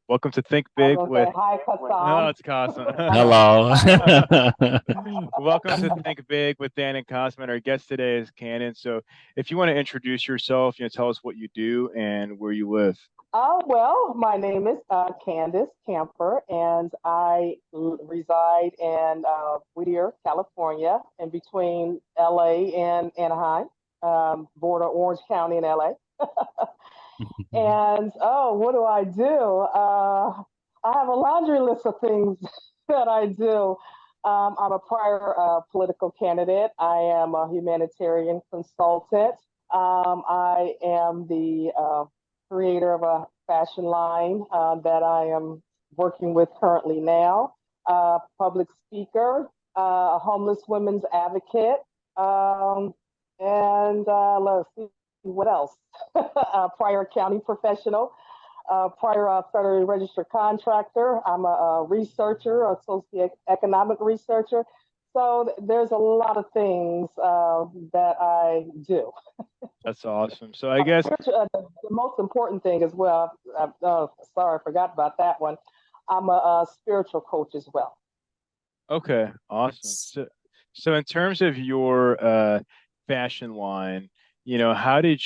welcome to Think I was Big gonna with. say hi, Oh, Kassam. it's Cosmo. Hello. Welcome to Think Big with Dan and Cosmo. Our guest today is Candance. So, if you want to introduce yourself, tell us what you do and where you live. Well, my name is Candance Camper, and reside in Whittier, California, in between LA and Anaheim, border Orange County and LA. And what do I do? I have a laundry list of things that I do. I'm a prior political candidate. I am a humanitarian consultant. I am the creator of a fashion line that I am working with currently now. Public speaker, a homeless women's advocate, and let's see what else. Prior accounting professional, prior federally registered contractor. I'm a researcher, a socioeconomic researcher. So there's a lot of things that I do. That's awesome. So, I guess, The most important thing as well. Sorry, I forgot about that one. I'm a spiritual coach as well. okay, awesome. So in terms of your fashion line, how did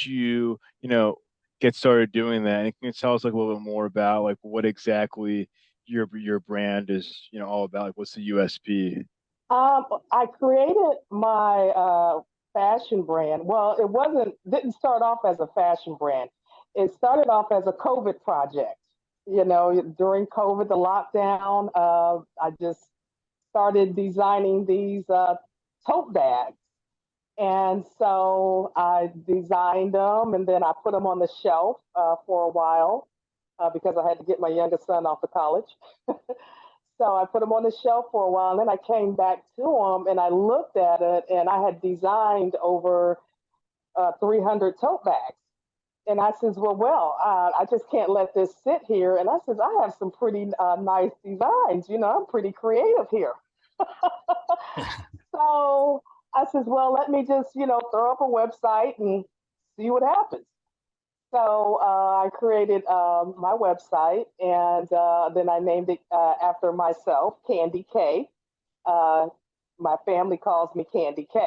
get started doing that? And can you tell us like a little bit more about like what exactly your brand is, all about? Like, what's the USP? I created my fashion brand. Well, didn't start off as a fashion brand. It started off as a COVID project. During COVID, the lockdown, I just started designing these tote bags. And so I designed them and then I put them on the shelf for a while because I had to get my youngest son off to college. So I put them on the shelf for a while, and then I came back to them and I looked at it, and I had designed over 300 tote bags. And I says, I just can't let this sit here. And I says, I have some pretty nice designs. I'm pretty creative here. So I says, well, let me just, throw up a website and see what happens. So I created my website, and then I named it after myself, Candy K. Uh, my family calls me Candy K.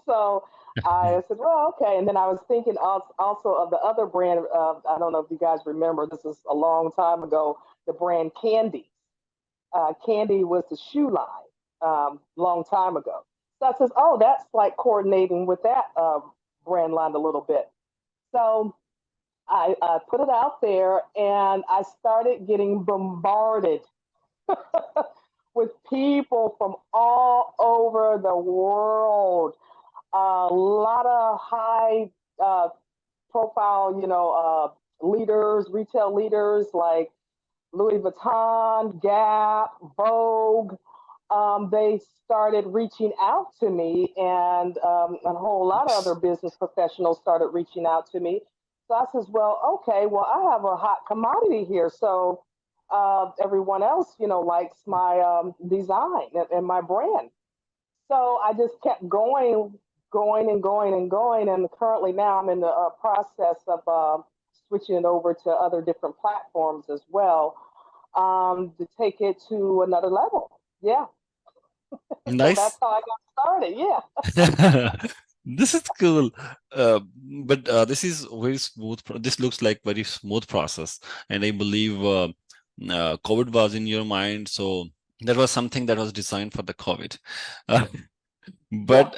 So I said, well, okay. And then I was thinking also of the other brand. I don't know if you guys remember, this is a long time ago, the brand Candy. Candy was the shoe line long time ago. So I says, oh, that's like coordinating with that brand line a little bit. So I put it out there and I started getting bombarded with people from all over the world. A lot of high profile, leaders, retail leaders like Louis Vuitton, Gap, Vogue. They started reaching out to me, and a whole lot of other business professionals started reaching out to me. So I says, well, okay, well, I have a hot commodity here. So everyone else, likes my design and my brand. So I just kept going and going and going. And currently now I'm in the process of switching it over to other different platforms as well to take it to another level. Yeah. So that's Nice. how I got started. Yeah. This is cool. But this is very smooth. This looks like very smooth process. And I believe COVID was in your mind. So that was something that was designed for the COVID. Uh, Yeah. but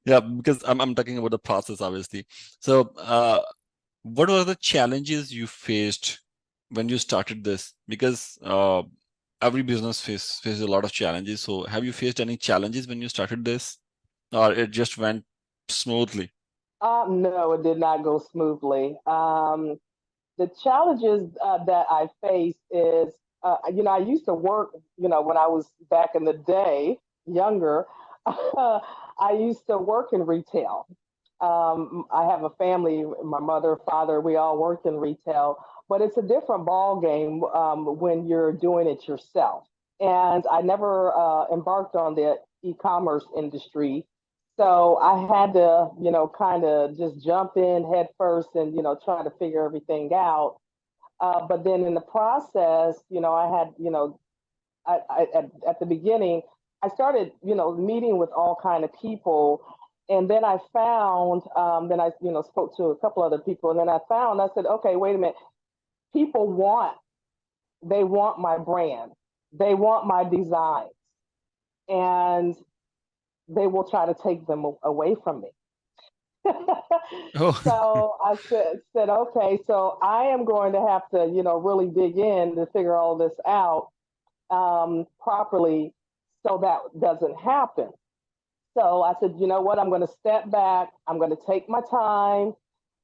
yeah, because I'm talking about the process, obviously. So what were the challenges you faced when you started this? Because every business faces a lot of challenges. So have you faced any challenges when you started this, or it just went smoothly? No, it did not go smoothly. The challenges that I face is, I used to work, when I was back in the day, younger, I used to work in retail. I have a family, my mother, father, we all work in retail, but it's a different ball game when you're doing it yourself. And I never embarked on the e-commerce industry. So I had to, kind of just jump in head first and, try to figure everything out. But then in the process, I had, at the beginning, I started, meeting with all kind of people. And then I found, then I, spoke to a couple other people. And then I said, okay, wait a minute. People they want my brand. They want my designs. And they will try to take them away from me. Oh, So I said, okay, so I am going to have to, really dig in to figure all this out properly so that doesn't happen. So I said, you know what, I'm going to step back. I'm going to take my time.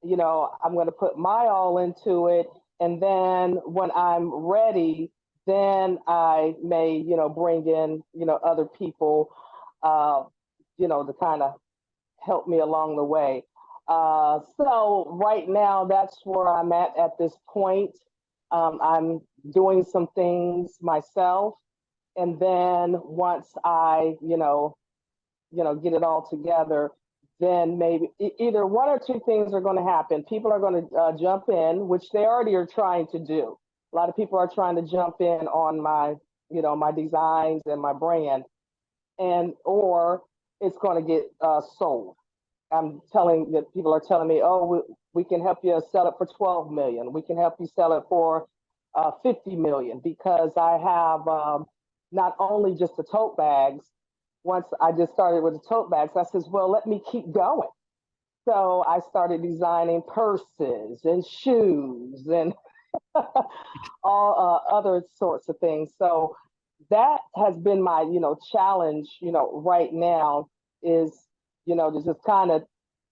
I'm going to put my all into it. And then when I'm ready, then I may, bring in, other people, to kind of help me along the way. So right now, that's where I'm at this point. I'm doing some things myself, and then once I, get it all together, then maybe either one or two things are going to happen. People are going to jump in, which they already are trying to do. A lot of people are trying to jump in on my, my designs and my brand, or it's going to get sold. I'm telling that people are telling me, oh, we can help you sell it for 12 million. We can help you sell it for 50 million, because I have not only just the tote bags. Once I just started with the tote bags, I says, well, let me keep going. So I started designing purses and shoes and all other sorts of things. So that has been my, challenge, right now is, to just kind of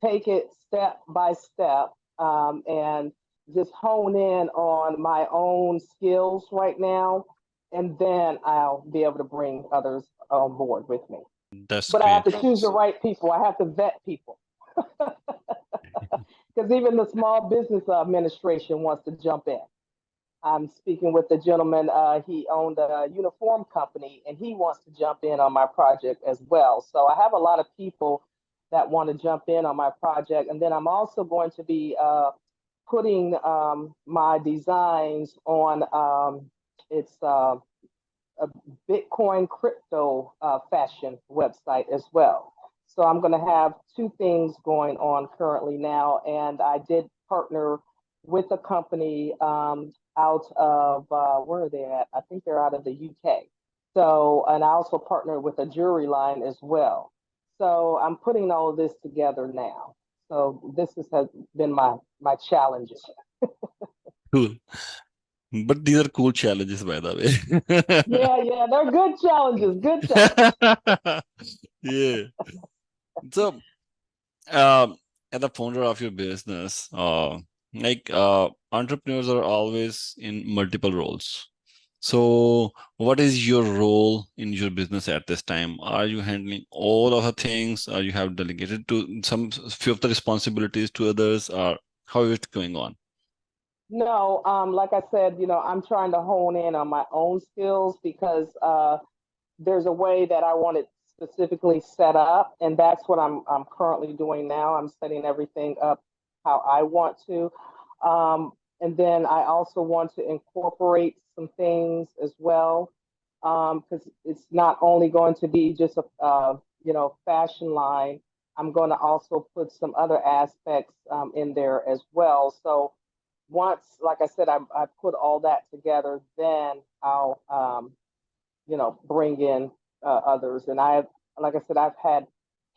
take it step by step, and just hone in on my own skills right now. And then I'll be able to bring others on board with me. that's But I have great. to choose the right people. I have to vet people. Because even the Small Business Administration wants to jump in. I'm speaking with a gentleman, he owned a uniform company, and he wants to jump in on my project as well. So I have a lot of people that want to jump in on my project. And then I'm also going to be putting my designs on, it's a Bitcoin crypto fashion website as well. So I'm going to have two things going on currently now. And I did partner with a company out of, where are they at? I think they're out of the UK. So, and I also partnered with a jewelry line as well. So I'm putting all of this together now. So this has been my challenges. Cool. But these are cool challenges, by the way. Yeah, they're good challenges. Good challenges. Yeah. So, um, as a founder of your business, entrepreneurs are always in multiple roles. So, what is your role in your business at this time? Are you handling all of the things? Or you have delegated to some few of the responsibilities to others? Or how is it going on? No, like I said, I'm trying to hone in on my own skills, because there's a way that I want it specifically set up, and that's what I'm currently doing now. I'm setting everything up how I want to, and then I also want to incorporate some things as well, because it's not only going to be just a fashion line. I'm going to also put some other aspects in there as well. So once, like I said, I put all that together, then I'll bring in others. And like I said, I've had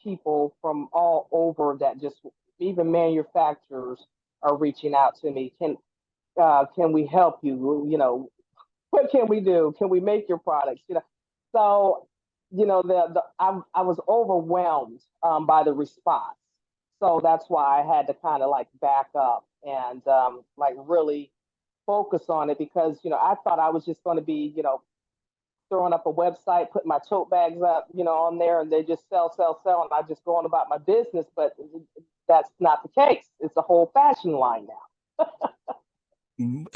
people from all over that just, even manufacturers are reaching out to me. Can we help you? What can we do? Can we make your products? So I was overwhelmed by the response. So that's why I had to kind of like back up and like really focus on it, because I thought I was just going to be throwing up a website, putting my tote bags up, on there, and they just sell, and I just go on about my business. But that's not the case. It's a whole fashion line now.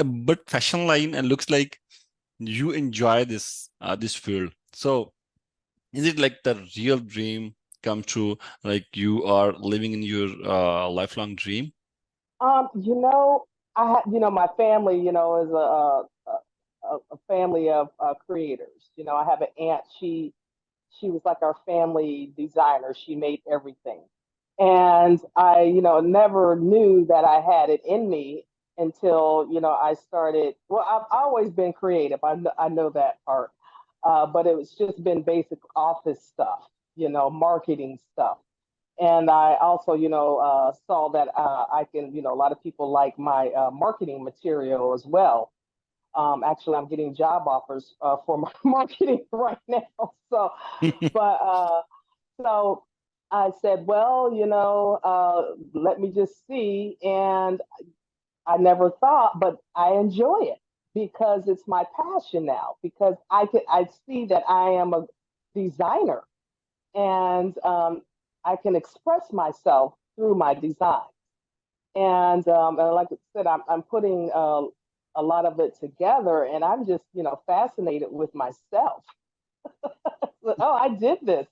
But fashion line and looks like you enjoy this field. So is it like the real dream come true? Like you are living in your lifelong dream? Um, you know, I had, my family, is a family of creators. I have an aunt. She was like our family designer. She made everything. And I, never knew that I had it in me until, I started. Well, I've always been creative. I know that part. But it was just been basic office stuff, marketing stuff. And I also, saw that I can, a lot of people like my marketing material as well. Actually, I'm getting job offers for my marketing right now. So I said, well, let me just see. And I never thought, but I enjoy it because it's my passion now. Because I see that I am a designer, and I can express myself through my design. And like I said, I'm putting a lot of it together, and I'm just, fascinated with myself. Oh, I did this,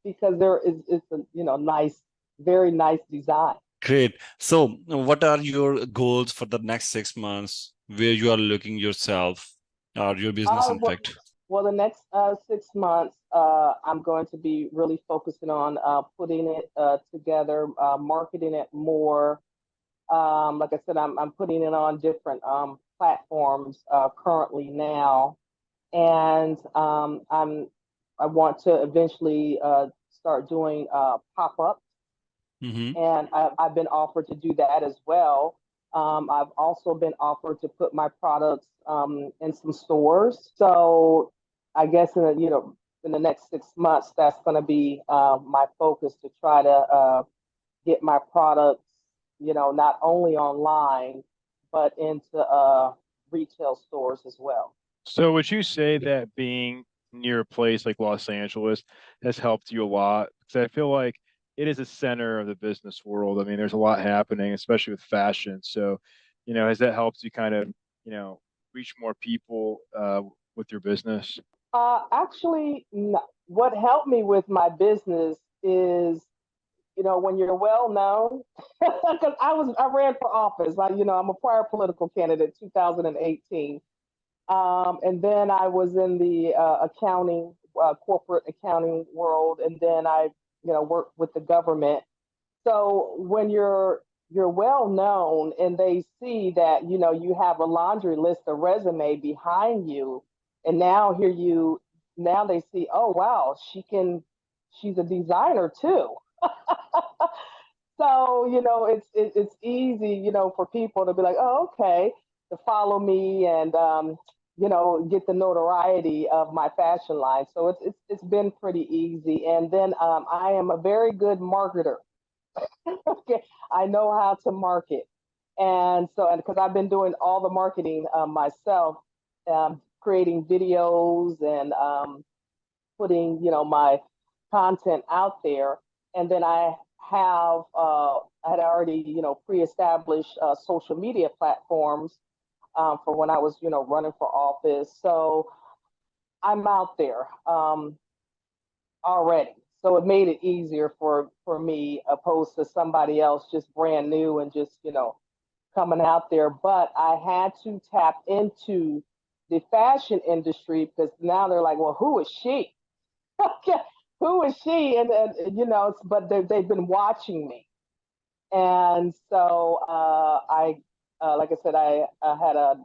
because there is it's a, nice, very nice design. Great. So, what are your goals for the next 6 months? Where you are looking yourself or your business, Uh, in well, fact? well, the next 6 months, I'm going to be really focusing on putting it together, marketing it more. Like I said, I'm putting it on different platforms currently now, and I want to eventually start doing pop-ups, Mm-hmm. and I've been offered to do that as well. I've also been offered to put my products in some stores. So I guess in the next 6 months, that's going to be my focus to try to get my products, not only online but into retail stores as well. So would you say that being near a place like Los Angeles has helped you a lot? Because I feel like it is a center of the business world. I mean, there's a lot happening, especially with fashion. So, has that helped you kind of, you know, reach more people with your business? Actually, no. What helped me with my business is, when you're well known, because I ran for office. I'm a prior political candidate, 2018, and then I was in the accounting, corporate accounting world, and then I, worked with the government. So when you're well known and they see that, you have a laundry list, a resume behind you, and now they see, oh wow, she's a designer too. So, it's easy, for people to be like, oh, okay, to follow me and get the notoriety of my fashion line. So it's been pretty easy. And then I am a very good marketer. Okay, I know how to market, and because I've been doing all the marketing myself, creating videos and putting my content out there, and then I had already pre-established social media platforms for when I was running for office. So I'm out there already. So it made it easier for me opposed to somebody else just brand new and just coming out there. But I had to tap into the fashion industry because now they're like, well, who is she? Who is she? And but they've been watching me. And so like I said, I had a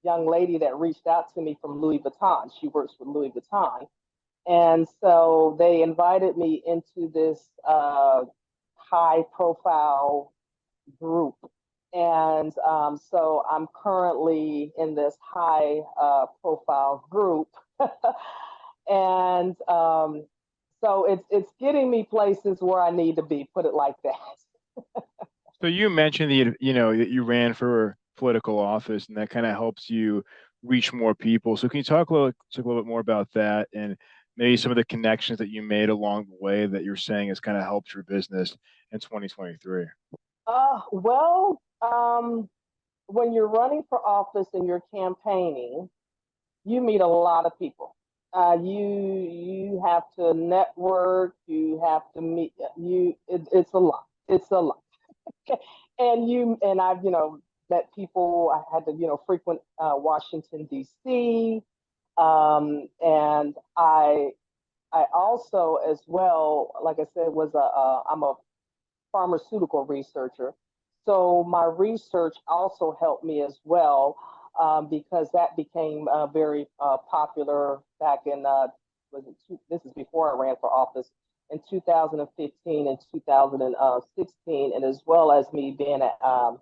young lady that reached out to me from Louis Vuitton. She works for Louis Vuitton. And so they invited me into this high profile group. And so I'm currently in this high profile group. And so it's getting me places where I need to be, put it like that. So you mentioned that you ran for political office, and that kind of helps you reach more people. So can you talk a little bit more about that, and maybe some of the connections that you made along the way that you're saying has kind of helped your business in 2023? Well, when you're running for office and you're campaigning, you meet a lot of people. You have to network. You have to meet. It's a lot. It's a lot. And I've met people. I had to, frequent Washington, D.C. And I also, as well, like I said, I'm a pharmaceutical researcher. So my research also helped me as well, because that became very popular back in, this is before I ran for office, in 2015 and 2016, and as well as me being a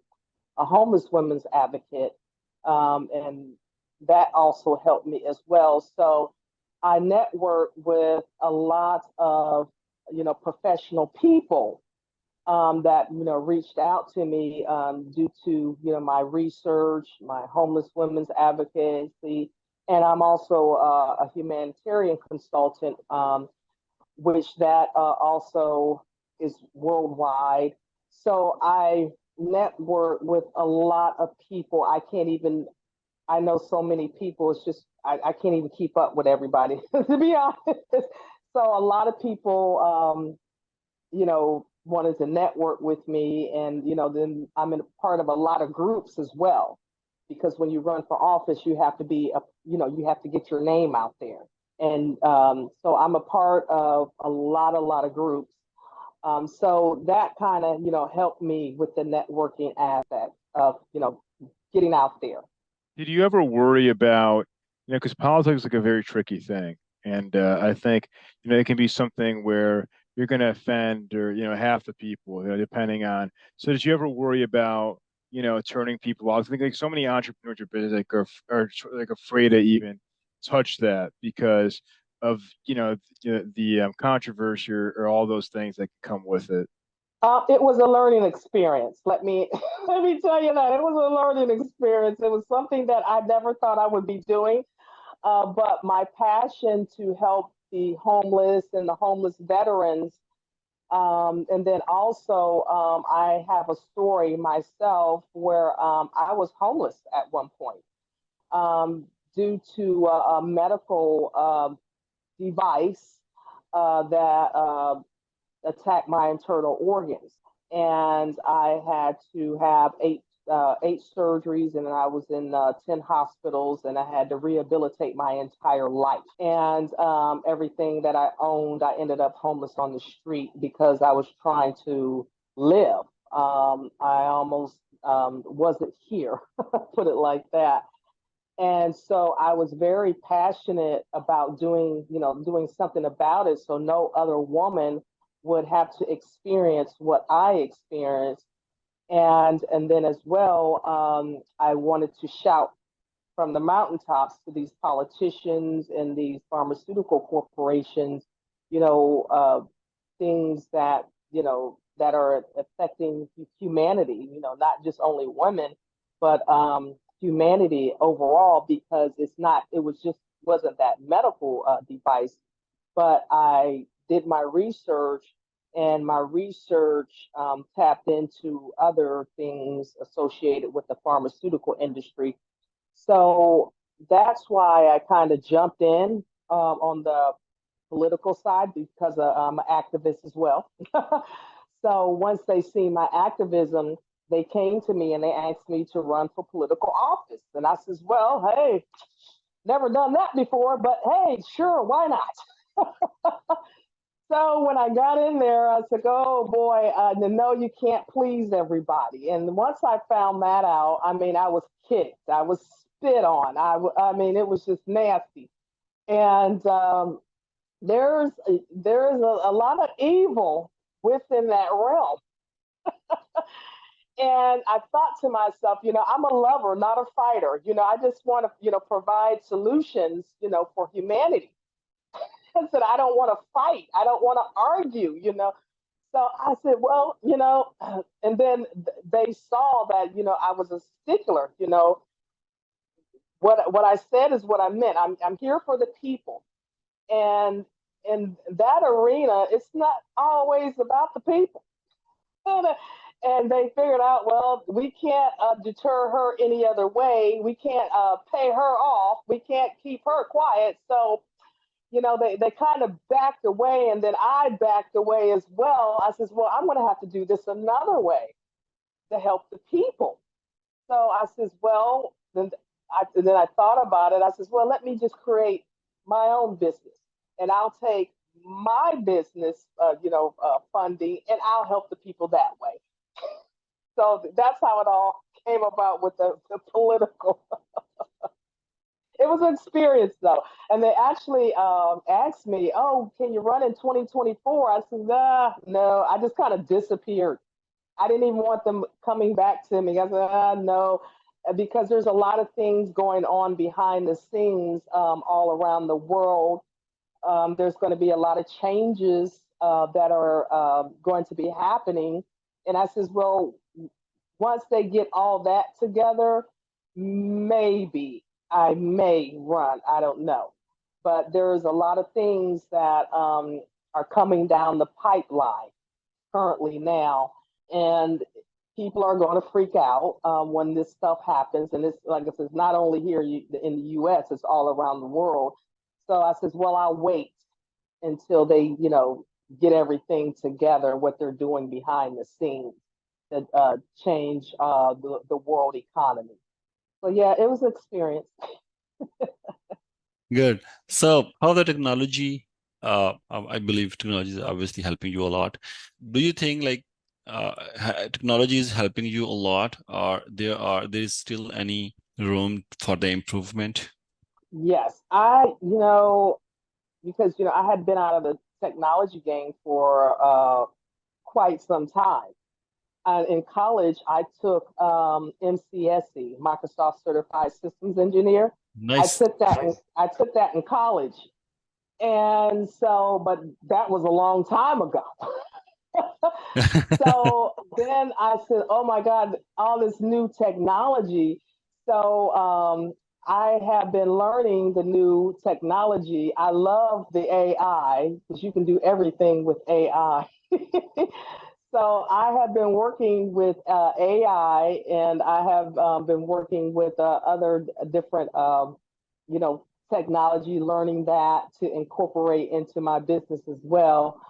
homeless women's advocate, and that also helped me as well. So I network with a lot of, professional people, that, reached out to me, due to, my research, my homeless women's advocacy, and I'm also a humanitarian consultant, which that also is worldwide. So I network with a lot of people. I know so many people, it's just, I can't even keep up with everybody, to be honest. So a lot of people, wanted to network with me. And, then I'm in a part of a lot of groups as well, because when you run for office, you have to you have to get your name out there. And so I'm a part of a lot of groups. So that kind of, helped me with the networking aspect of, getting out there. Did you ever worry about, because politics is like a very tricky thing, and I think, it can be something where you're going to offend, or half the people, depending on. So did you ever worry about, turning people off? I think like so many entrepreneurs or business like are like afraid to even touch that because of the controversy, or all those things that come with it. It was a learning experience. Let me let me tell you that it was a learning experience. It was something that I never thought I would be doing, but my passion to help the homeless and the homeless veterans, and then also I have a story myself where I was homeless at one point, due to a medical device that attacked my internal organs, and I had to have eight surgeries, and I was in 10 hospitals, and I had to rehabilitate my entire life. And everything that I owned, I ended up homeless on the street because I was trying to live. I almost wasn't here, put it like that. And so I was very passionate about doing something about it, so no other woman would have to experience what I experienced. And then as well, I wanted to shout from the mountaintops to these politicians and these pharmaceutical corporations, things that that are affecting humanity. Not just only women, but humanity overall, because it was just wasn't that medical device. But I did my research, and my research tapped into other things associated with the pharmaceutical industry. So that's why I kind of jumped in on the political side, because I'm an activist as well. So once they see my activism, they came to me and they asked me to run for political office. And I says, well, hey, never done that before, but hey, sure, why not? So when I got in there, I said, oh boy, no, you can't please everybody. And once I found that out, I mean, I was kicked, I was spit on. I mean, it was just nasty. And there's a lot of evil within that realm. And I thought to myself, I'm a lover, not a fighter. I just want to, provide solutions, for humanity. I said, I don't want to fight. I don't want to argue. So I said, well, and then they saw that, I was a stickler. What I said is what I meant. I'm here for the people. And in that arena, it's not always about the people. And they figured out, well, we can't deter her any other way. We can't pay her off. We can't keep her quiet. So, they kind of backed away, and then I backed away as well. I says, well, I'm going to have to do this another way to help the people. So I says, well, then I thought about it. I says, well, let me just create my own business, and I'll take my business, funding, and I'll help the people that way. So that's how it all came about with the political. It was an experience though, and they actually asked me, "Oh, can you run in 2024?" I said, "Nah, no." I just kind of disappeared. I didn't even want them coming back to me. I said, no, because there's a lot of things going on behind the scenes all around the world. There's going to be a lot of changes that are going to be happening. And I says, well, once they get all that together, maybe I may run. I don't know. But there's a lot of things that are coming down the pipeline currently now, and people are going to freak out when this stuff happens. And it's like I said, it's not only here in the U.S., it's all around the world. So I says, well, I'll wait until they, get everything together, what they're doing behind the scenes to change the world economy. So yeah, it was an experience. Good. So how the technology, I believe technology is obviously helping you a lot. Do you think like technology is helping you a lot, or there is still any room for the improvement? Yes, because I had been out of the technology game for quite some time. In college, I took MCSE, Microsoft Certified Systems Engineer. I Nice. took that. I took that in college, and so, but that was a long time ago. So then I said, "Oh my God, all this new technology." So I have been learning the new technology. I love the AI because you can do everything with AI. So I have been working with AI, and I have been working with other different, technology, learning that to incorporate into my business as well,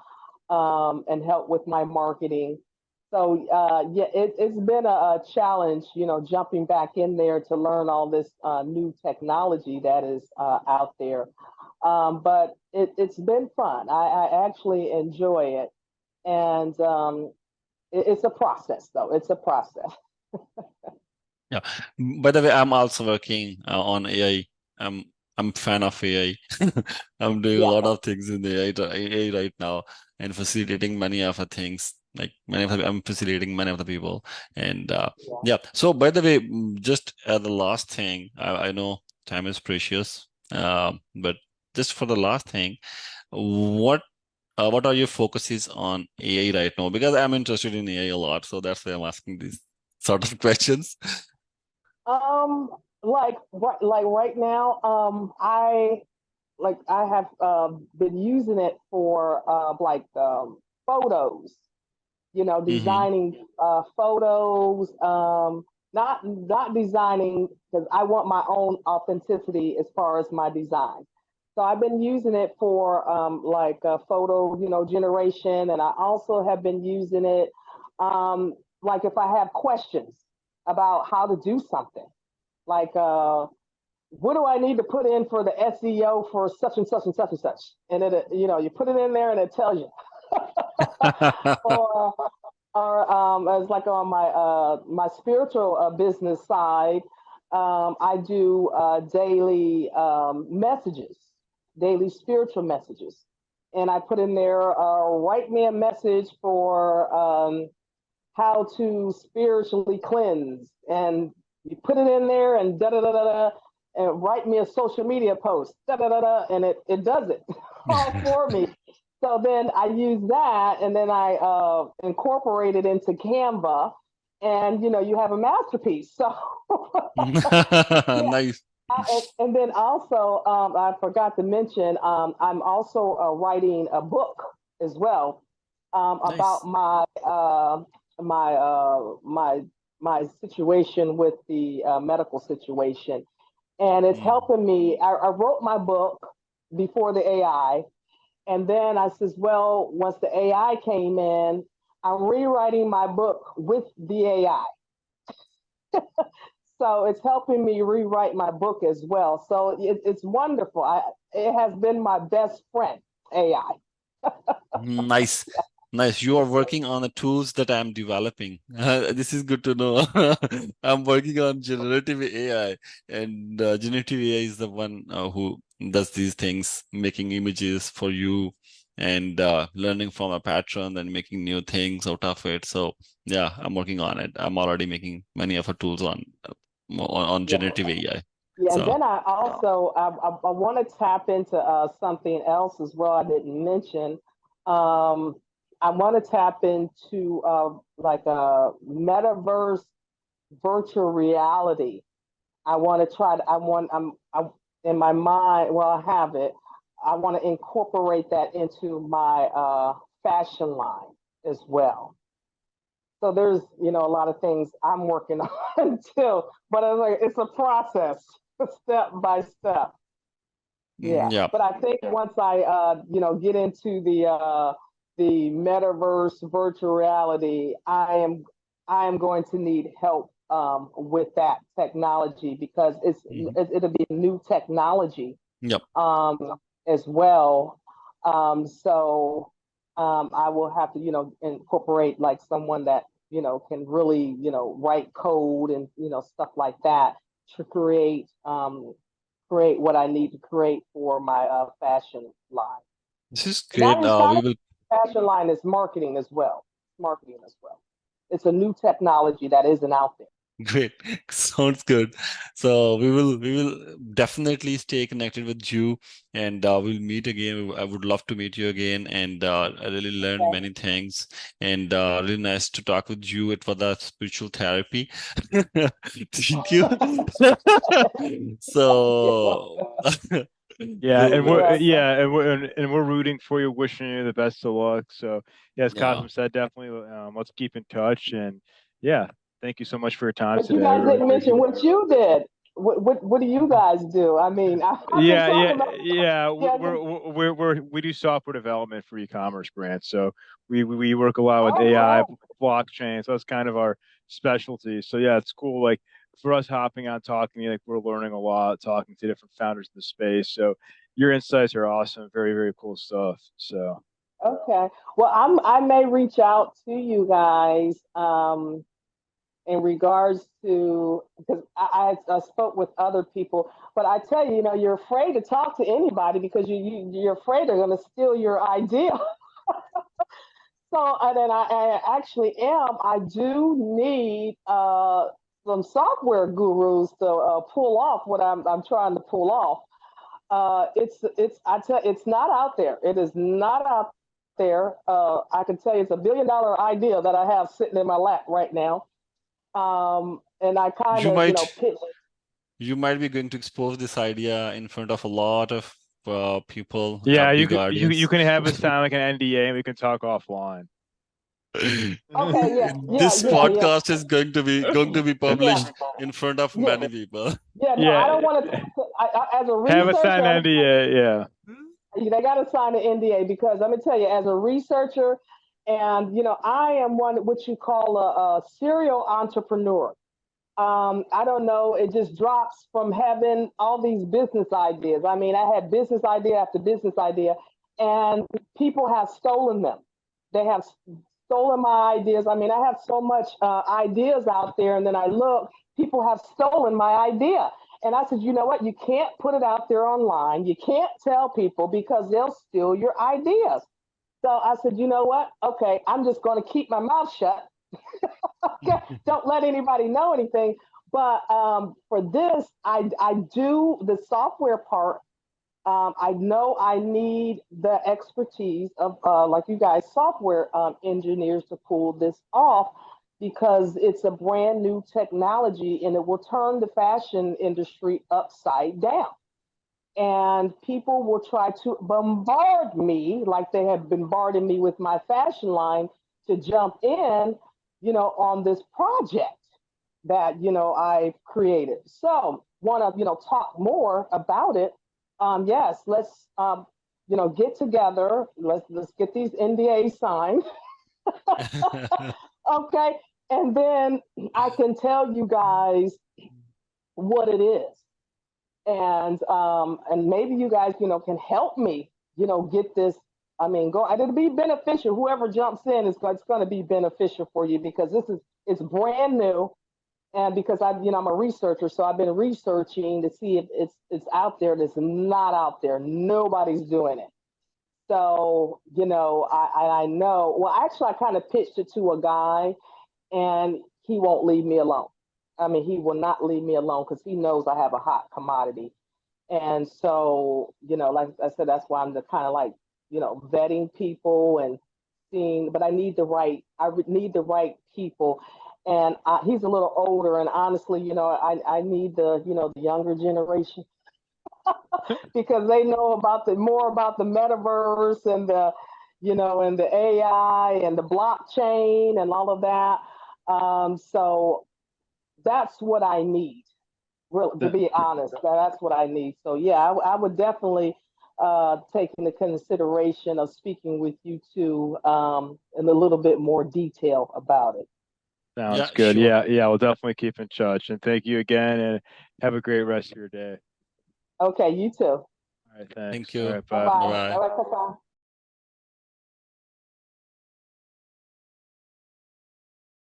and help with my marketing. So yeah, it's been a challenge, jumping back in there to learn all this new technology that is out there. But it's been fun. I actually enjoy it, and it's a process, though. It's a process. Yeah. By the way, I'm also working on AI. I'm fan of AI. I'm doing a Yeah, lot of things in the AI right now and facilitating many of the things. Like I'm facilitating many of the people. And yeah. yeah. So by the way, just the last thing, I know time is precious, but just for the last thing, what what are your focuses on AI right now? Because I'm interested in AI a lot, so that's why I'm asking these sort of questions. Um, like right now, I have been using it for photos. Hmm. Designing photos. Not designing because I want my own authenticity as far as my design. So I've been using it for photo, generation, and I also have been using it like if I have questions about how to do something, like what do I need to put in for the SEO for such and such and such and such, and it you put it in there and it tells you. or as like on my spiritual business side, I do daily messages, daily spiritual messages, and I put in there, write me a message for how to spiritually cleanse, and you put it in there and da da da da da, and write me a social media post, da da da da, and it does it all for me. So then I use that, and then I incorporate it into Canva, and you have a masterpiece. So yeah, Nice. and then also I forgot to mention I'm also writing a book as well about Nice. my my situation with the medical situation, and it's Mm. helping me. I wrote my book before the AI, and then I says, well, once the AI came in, I'm rewriting my book with the AI. So it's helping me rewrite my book as well. So it's wonderful. It has been my best friend, AI. Nice. Nice. You are working on the tools that I'm developing. This is good to know. I'm working on generative AI, and generative AI is the one who does these things, making images for you and learning from a pattern and making new things out of it. So yeah, I'm working on it. I'm already making many of our tools on Yeah. generative AI. Yeah, and So then I also I want to tap into something else as well. I didn't mention. Um, I want to tap into like a metaverse virtual reality. I want to try to. I'm in my mind. Well, I have it. I want to incorporate that into my fashion line as well. So there's a lot of things I'm working on too. But it's a process, step by step. Yeah, yeah. but I think once I get into the metaverse virtual reality, I am going to need help with that technology because Mhm. it'll be new technology Yep. um, as well. So I will have to incorporate like someone that can really write code and stuff like that to create what I need to create for my fashion line. This is Not great. it's not We a will. fashion line, it's marketing as well. Marketing as well. It's a new technology that isn't out there. Great. Sounds good. So we will definitely stay connected with you, and we'll meet again. I would love to meet you again, and I really learned Okay. many things, and really nice to talk with you. It was a spiritual therapy. Thank you. So Yeah, we'll, and we'll we're Yeah. yeah, and we're rooting for you, wishing you the best of luck. So, yeah, as yeah. Cosmo said, definitely let's keep in touch. And yeah, thank you so much for your time But you today. I guys really didn't mention appreciate it. what you did. What do you guys do? I mean, I've been Yeah, talking yeah, about yeah. yeah. We do software development for e-commerce brands. So we work a lot with Oh AI, wow. blockchain. So that's kind of our specialty. So yeah, it's cool. Like for us hopping on talking to you, like we're learning a lot, talking to different founders in the space. So your insights are awesome. Very, very cool stuff. So Okay. Well, I may reach out to you guys in regards to because I spoke with other people, but I tell you, you're afraid to talk to anybody because you're afraid they're going to steal your idea. So, and then I actually am. I do need some software gurus to pull off what I'm trying to pull off. It's I tell it's not out there. It is not out there. I can tell you it's $1 billion idea that I have sitting in my lap right now. And I kind You of might pitch. you might be going to expose this idea in front of a lot of people, yeah, big you audience. can have it sign like an NDA and we can talk offline. Okay, yeah, yeah, This yeah, yeah, podcast is going to be yeah, published in front of yeah, many people. yeah. No, I Yeah, don't want to. As a have a researcher, signed NDA. Yeah. they got to sign an NDA because let me tell you, as a researcher, and I am one what you call a serial entrepreneur. I don't know, it just drops from heaven all these business ideas. I mean, I had business idea after business idea, and people have stolen them. They have stolen my ideas. I mean, I have so much ideas out there, and then I look, people have stolen my idea. And I said, you know what? You can't put it out there online. You can't tell people because they'll steal your ideas. So I said, you know what? Okay, I'm just going to keep my mouth shut. Okay, don't let anybody know anything. But for this, I do the software part. I know I need the expertise of, like you guys, software engineers to pull this off because it's a brand new technology and it will turn the fashion industry upside down. And people will try to bombard me like they have bombarded me with my fashion line to jump in, on this project that I've created. So want to talk more about it. Yes, let's get together. Let's get these NDAs signed. Okay, and then I can tell you guys what it is. And maybe you guys, can help me, get this. I mean, it'll be beneficial. Whoever jumps in it's going to be beneficial for you because it's brand new. And because I'm a researcher, so I've been researching to see if it's out there. That's not out there. Nobody's doing it. So, I know. Well, actually, I kind of pitched it to a guy, and he won't leave me alone. I mean, he will not leave me alone because he knows I have a hot commodity. And so, like I said, that's why I'm the kind of like, vetting people and seeing. But I need need the right people. And he's a little older, and honestly, I need the younger generation because they know more about the metaverse and and the AI and the blockchain and all of that. So that's what I need. Really, to be honest, that's what I need. So yeah, I would definitely take into consideration of speaking with you two in a little bit more detail about it. Sounds Yeah, good. sure. Yeah, yeah, we'll definitely keep in touch. And thank you again, and have a great rest of your day. Okay, you too. All right, Thank thanks. All you. right, Bye bye. bye. Bye bye. All right, bye.